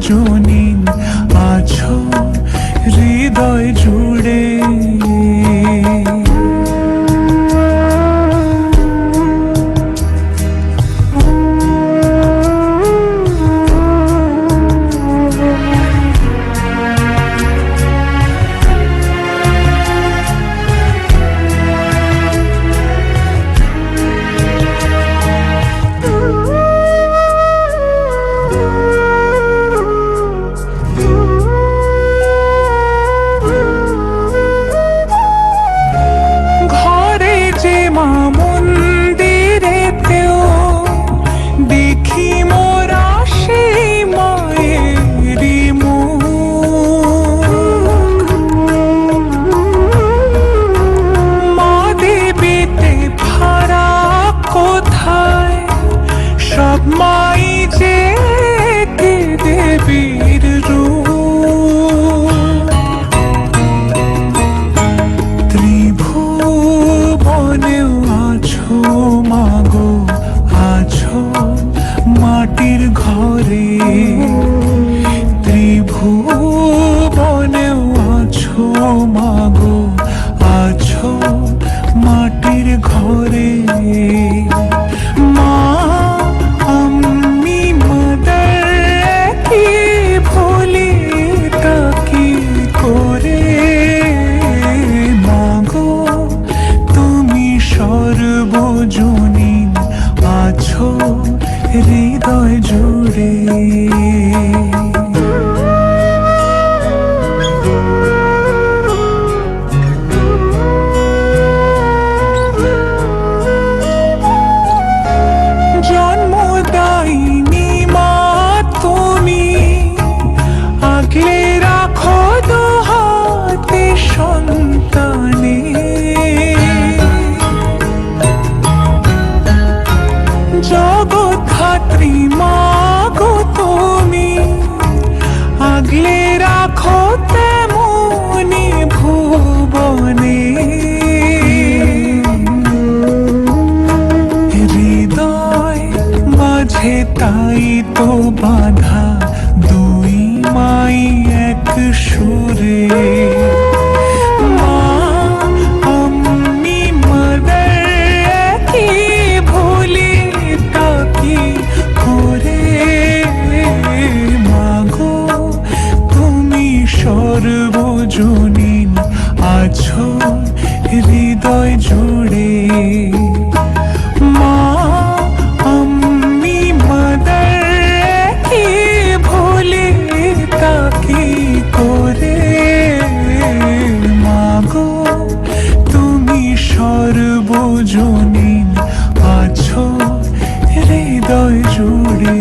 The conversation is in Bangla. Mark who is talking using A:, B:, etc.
A: সর্বজনীন আছো হৃদয় জুড়ে। মাই যে দেবীর রূপ, ত্রিভুবনেও আছো মাগো, আছো মাটির ঘরে। ত্রিভুবনেও আছো মাগো, আছো মাটির ঘরে। সর্বজনীন আছো হৃদয় জুড়ে। জন্মদায়িনী মা তুমি, আগলে রাখো দুহাতে সন্তানে। জগৎধাত্রী মাগো তুমি, আগলে রাখো তেমনি ভুবনে। হৃদয় মাঝে তাই তো বাঁধা দুই মাই এক সুরে। সর্বজনীন আছো হৃদয় জুড়ে। মা আমি মাদার কি ভুলি তাকি করে। মাগো তুমি সর্বজনীন আছো হৃদয় জুড়ে।